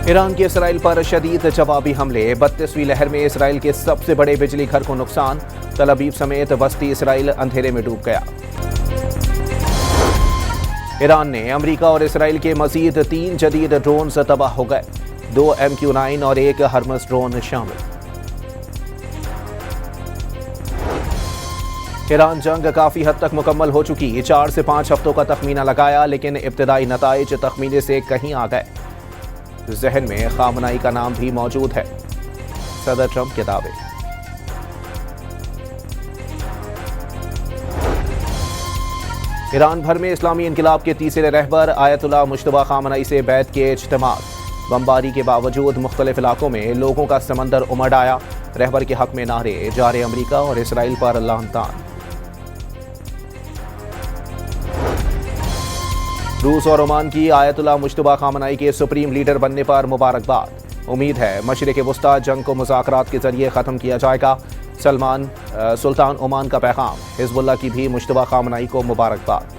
ایران کے اسرائیل پر شدید جوابی حملے 32ویں لہر میں اسرائیل کے سب سے بڑے بجلی گھر کو نقصان تل ابیب سمیت وسطی اسرائیل اندھیرے میں ڈوب گیا۔ ایران نے امریکہ اور اسرائیل کے مزید 3 جدید ڈرونز تباہ ہو گئے، 2 MQ-9 اور 1 ہرمس ڈرون شامل۔ ایران جنگ کافی حد تک مکمل ہو چکی، 4 سے 5 ہفتوں کا تخمینہ لگایا لیکن ابتدائی نتائج تخمینے سے کہیں آ گئے۔ ذہن میں خامنائی کا نام بھی موجود ہے، صدر ٹرمپ کے دعوے۔ ایران بھر میں اسلامی انقلاب کے تیسرے رہبر آیت اللہ مجتبی خامنائی سے بیعت کے اجتماعات، بمباری کے باوجود مختلف علاقوں میں لوگوں کا سمندر امڑ آیا، رہبر کے حق میں نعرے جارے، امریکہ اور اسرائیل پر لعن طعن۔ روس اور عمان کی آیت اللہ مجتبی خامنائی کے سپریم لیڈر بننے پر مبارکباد، امید ہے مشرق وسطی جنگ کو مذاکرات کے ذریعے ختم کیا جائے گا، سلطان عمان کا پیغام، حزب اللہ کی بھی مجتبی خامنائی کو مبارکباد۔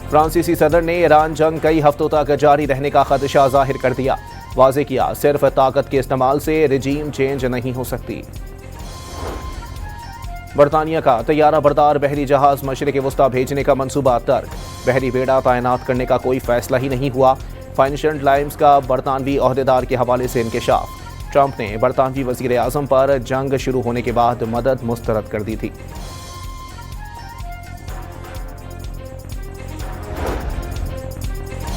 فرانسیسی صدر نے ایران جنگ کئی ہفتوں تک جاری رہنے کا خدشہ ظاہر کر دیا، واضح کیا صرف طاقت کے استعمال سے رجیم چینج نہیں ہو سکتی۔ برطانیہ کا طیارہ بردار بحری جہاز مشرق وسطی بھیجنے کا منصوبہ ترک، بحری بیڑا تعینات کرنے کا کوئی فیصلہ ہی نہیں ہوا، فائنینشل ٹائمز کا برطانوی عہدیدار کے حوالے سے انکشاف، ٹرمپ نے برطانوی وزیر اعظم پر جنگ شروع ہونے کے بعد مدد مسترد کر دی تھی۔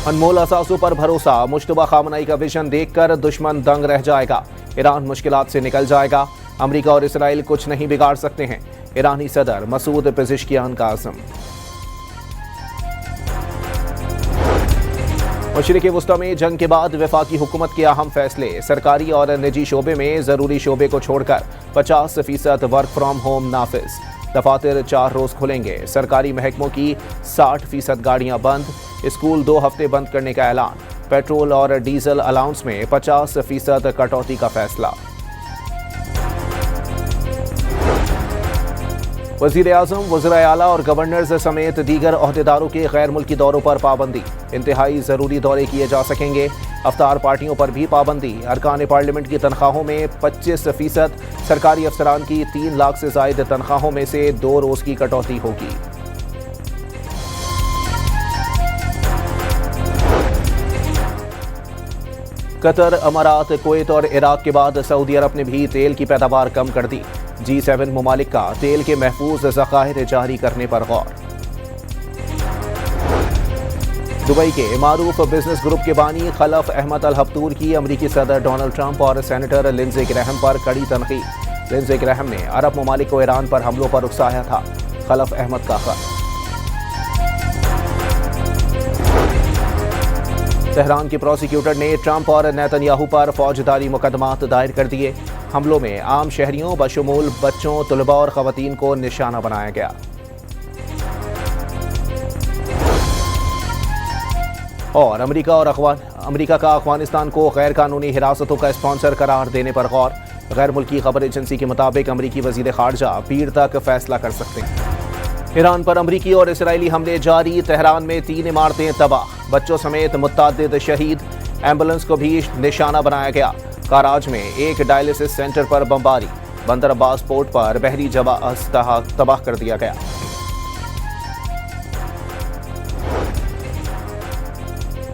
انمول اثاثوں پر بھروسہ، مجتبی خامنائی کا ویژن دیکھ کر دشمن دنگ رہ جائے گا، ایران مشکلات سے نکل جائے گا، امریکہ اور اسرائیل کچھ نہیں بگاڑ سکتے ہیں، ایرانی صدر مسعود پزشکیان کا عزم۔ مشرق وسطی میں جنگ کے بعد وفاقی حکومت کے اہم فیصلے، سرکاری اور نجی شعبے میں ضروری شعبے کو چھوڑ کر 50% ورک فرام ہوم نافذ، دفاتر 4 روز کھلیں گے، سرکاری محکموں کی 60% گاڑیاں بند، اسکول 2 ہفتے بند کرنے کا اعلان، پیٹرول اور ڈیزل الاؤنس میں 50% کٹوتی کا فیصلہ۔ وزیر اعظم، وزرائے اعلیٰ اور گورنرز سمیت دیگر عہدیداروں کے غیر ملکی دوروں پر پابندی، انتہائی ضروری دورے کیے جا سکیں گے، افطار پارٹیوں پر بھی پابندی، ارکان پارلیمنٹ کی تنخواہوں میں 25%، سرکاری افسران کی 3 لاکھ سے زائد تنخواہوں میں سے 2 روز کی کٹوتی ہوگی۔ قطر، امارات، کویت اور عراق کے بعد سعودی عرب نے بھی تیل کی پیداوار کم کر دی، G7 ممالک کا تیل کے محفوظ ذخائر جاری کرنے پر غور۔ دبئی کے معروف بزنس گروپ کے بانی خلف احمد الہبتور کی امریکی صدر ڈونلڈ ٹرمپ اور سینیٹر لنزے گراہم پر کڑی تنقید، لنزے گراہم نے عرب ممالک کو ایران پر حملوں پر اکسایا تھا، خلف احمد کا خط۔ تہران کے پروسیکیوٹر نے ٹرمپ اور نیتن یاہو پر فوجداری مقدمات دائر کر دیے، حملوں میں عام شہریوں بشمول بچوں، طلباء اور خواتین کو نشانہ بنایا گیا۔ اور امریکہ کا افغانستان کو غیر قانونی حراستوں کا اسپانسر قرار دینے پر غور، غیر ملکی خبر ایجنسی کے مطابق امریکی وزیر خارجہ پیر تک فیصلہ کر سکتے ہیں۔ ایران پر امریکی اور اسرائیلی حملے جاری، تہران میں 3 عمارتیں تباہ، بچوں سمیت متعدد شہید، ایمبولنس کو بھی نشانہ بنایا گیا، کاراج میں ایک ڈائلیسس سینٹر پر بمباری، بندر عباس پورٹ پر بحری جہاز تباہ کر دیا گیا۔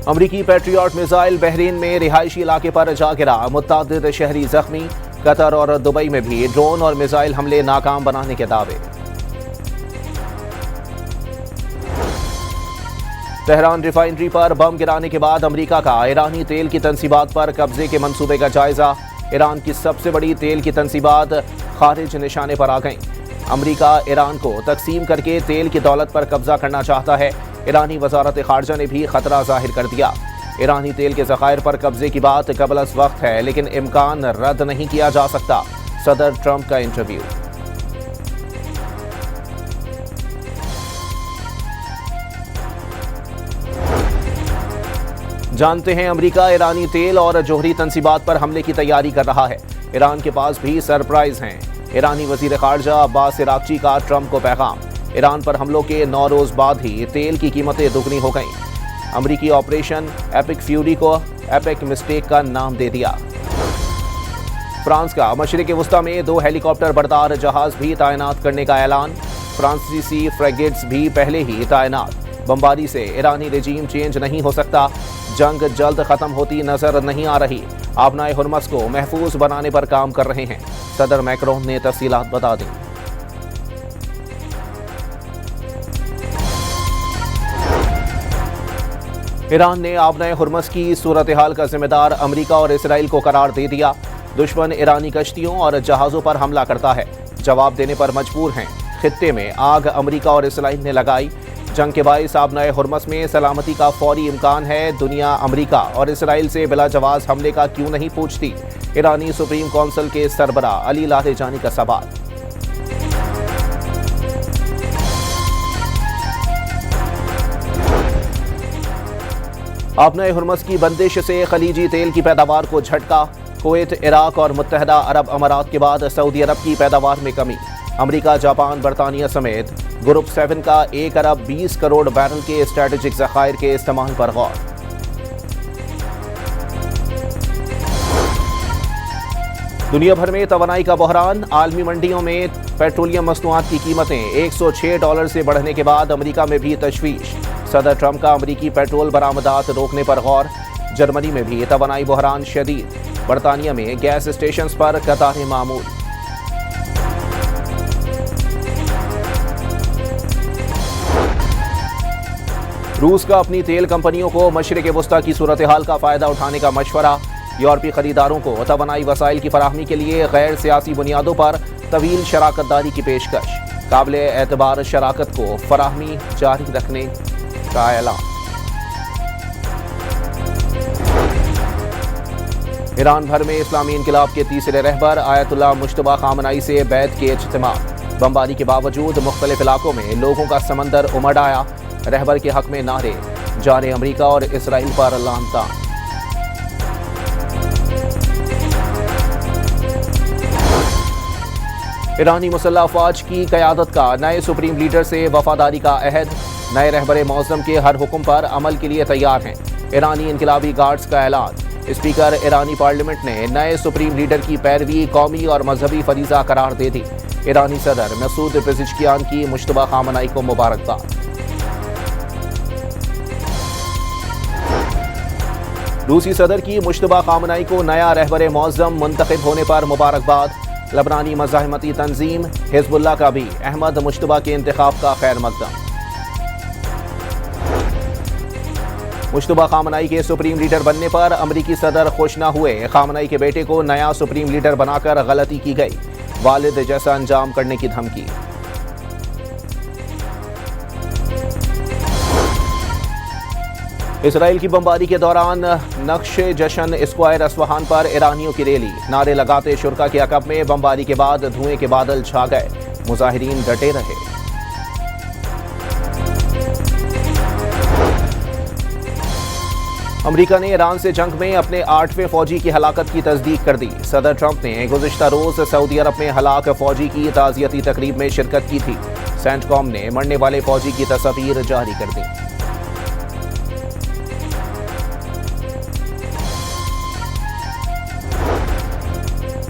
امریکی پیٹریاٹ میزائل بحرین میں رہائشی علاقے پر جا گرا، متعدد شہری زخمی، قطر اور دبئی میں بھی ڈرون اور میزائل حملے ناکام بنانے کے دعوے۔ تہران ریفائنری پر بم گرانے کے بعد امریکہ کا ایرانی تیل کی تنصیبات پر قبضے کے منصوبے کا جائزہ، ایران کی سب سے بڑی تیل کی تنصیبات خارج نشانے پر آ گئیں، امریکہ ایران کو تقسیم کر کے تیل کی دولت پر قبضہ کرنا چاہتا ہے، ایرانی وزارت خارجہ نے بھی خطرہ ظاہر کر دیا، ایرانی تیل کے ذخائر پر قبضے کی بات قبل از وقت ہے لیکن امکان رد نہیں کیا جا سکتا، صدر ٹرمپ کا انٹرویو۔ جانتے ہیں امریکہ ایرانی تیل اور جوہری تنصیبات پر حملے کی تیاری کر رہا ہے، ایران کے پاس بھی سرپرائز ہیں، ایرانی وزیر خارجہ عباس عراقچی کا ٹرمپ کو پیغام، ایران پر حملوں کے 9 روز بعد ہی تیل کی قیمتیں دگنی ہو گئیں۔ امریکی آپریشن ایپک فیوری کو ایپک مسٹیک کا نام دے دیا۔ فرانس کا مشرق وسطی میں 2 ہیلی کاپٹر بردار جہاز بھی تعینات کرنے کا اعلان۔ فرانسیسی فریگیٹس بھی پہلے ہی تعینات۔ بمباری سے ایرانی رجیم چینج نہیں ہو سکتا، جنگ جلد ختم ہوتی نظر نہیں آ رہی، آبنائے ہرمز کو محفوظ بنانے پر کام کر رہے ہیں، صدر میکرون نے تفصیلات بتا دیں۔ ایران نے آبنائے ہرمز کی صورتحال کا ذمہ دار امریکہ اور اسرائیل کو قرار دے دیا۔ دشمن ایرانی کشتیوں اور جہازوں پر حملہ کرتا ہے، جواب دینے پر مجبور ہیں۔ خطے میں آگ امریکہ اور اسرائیل نے لگائی۔ جنگ کے باعث آبنائے ہرمز میں سلامتی کا فوری امکان ہے، دنیا امریکہ اور اسرائیل سے بلا جواز حملے کا کیوں نہیں پوچھتی؟ ایرانی سپریم کونسل کے سربراہ علی لاریجانی کا سوال۔ آبنائے ہرمز کی بندش سے خلیجی تیل کی پیداوار کو جھٹکا۔ کویت، عراق اور متحدہ عرب امارات کے بعد سعودی عرب کی پیداوار میں کمی۔ امریکہ، جاپان، برطانیہ سمیت گروپ 7 کا 1 ارب 20 کروڑ بیرل کے اسٹریٹجک ذخائر کے استعمال پر غور۔ دنیا بھر میں توانائی کا بحران۔ عالمی منڈیوں میں پیٹرولیم مصنوعات کی قیمتیں $106 سے بڑھنے کے بعد امریکہ میں بھی تشویش۔ صدر ٹرمپ کا امریکی پیٹرول برآمدات روکنے پر غور۔ جرمنی میں بھی توانائی بحران شدید۔ برطانیہ میں گیس اسٹیشنز پر قطاریں معمول۔ روس کا اپنی تیل کمپنیوں کو مشرق وسطی کی صورتحال کا فائدہ اٹھانے کا مشورہ۔ یورپی خریداروں کو توانائی وسائل کی فراہمی کے لیے غیر سیاسی بنیادوں پر طویل شراکت داری کی پیشکش۔ قابل اعتبار شراکت کو فراہمی جاری رکھنے کا اعلان۔ ایران بھر میں اسلامی انقلاب کے تیسرے رہبر آیت اللہ مجتبیٰ خامنئی سے بیعت کے اجتماع۔ بمباری کے باوجود مختلف علاقوں میں لوگوں کا سمندر امڑ آیا۔ رہبر کے حق میں نعرے، جارے امریکہ اور اسرائیل پر لعن طعن۔ ایرانی مسلح افواج کی قیادت کا نئے سپریم لیڈر سے وفاداری کا عہد۔ نئے رہبر معظم کے ہر حکم پر عمل کے لیے تیار ہیں۔ ایرانی انقلابی گارڈز کا اعلان۔ اسپیکر ایرانی پارلیمنٹ نے نئے سپریم لیڈر کی پیروی قومی اور مذہبی فریضہ قرار دے دی۔ ایرانی صدر مسعود پزشکیان کی مجتبیٰ خامنئی کو مبارکباد۔ روسی صدر کی مجتبیٰ خامنئی کو نیا رہبر معظم منتخب ہونے پر مبارکباد۔ لبنانی مزاحمتی تنظیم حزب اللہ کا بھی احمد مجتبیٰ کے انتخاب کا خیر مقدم۔ مجتبیٰ خامنئی کے سپریم لیڈر بننے پر امریکی صدر خوش نہ ہوئے۔ خامنئی کے بیٹے کو نیا سپریم لیڈر بنا کر غلطی کی گئی، والد جیسا انجام کرنے کی دھمکی۔ اسرائیل کی بمباری کے دوران نقش جشن اسکوائر اصفہان پر ایرانیوں کی ریلی، نعرے لگاتے شرکا کے عقب میں بمباری کے بعد دھوئیں کے بادل چھا گئے، مظاہرین ڈٹے رہے۔ امریکہ نے ایران سے جنگ میں اپنے 8ویں فوجی کی ہلاکت کی تصدیق کر دی۔ صدر ٹرمپ نے گزشتہ روز سعودی عرب میں ہلاک فوجی کی تعزیتی تقریب میں شرکت کی تھی۔ سینٹ کام نے مرنے والے فوجی کی تصاویر جاری کر دیں۔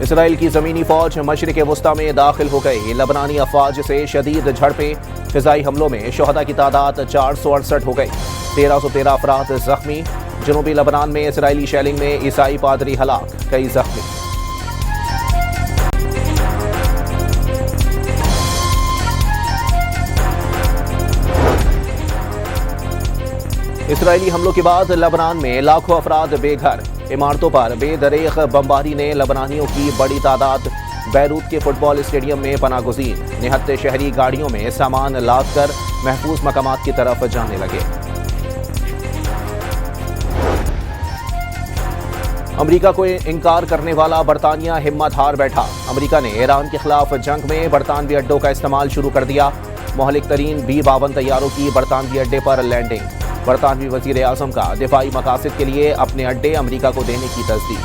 اسرائیل کی زمینی فوج مشرق وسطی میں داخل ہو گئی۔ لبنانی افواج سے شدید جھڑپیں، فضائی حملوں میں شہداء کی تعداد 468 ہو گئی، 1313 افراد زخمی۔ جنوبی لبنان میں اسرائیلی شیلنگ میں عیسائی پادری ہلاک، کئی زخمی۔ اسرائیلی حملوں کے بعد لبنان میں لاکھوں افراد بے گھر۔ عمارتوں پر بے دریغ بمباری نے لبنانیوں کی بڑی تعداد بیروت کے فٹ بال اسٹیڈیم میں پناہ گزین۔ نہتے شہری گاڑیوں میں سامان لاد کر محفوظ مقامات کی طرف جانے لگے۔ امریکہ کو انکار کرنے والا برطانیہ ہمت ہار بیٹھا۔ امریکہ نے ایران کے خلاف جنگ میں برطانوی اڈوں کا استعمال شروع کر دیا۔ مہلک ترین B-52 طیاروں کی برطانوی اڈے پر لینڈنگ۔ برطانوی وزیر اعظم کا دفاعی مقاصد کے لیے اپنے اڈے امریکہ کو دینے کی تصدیق۔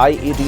IED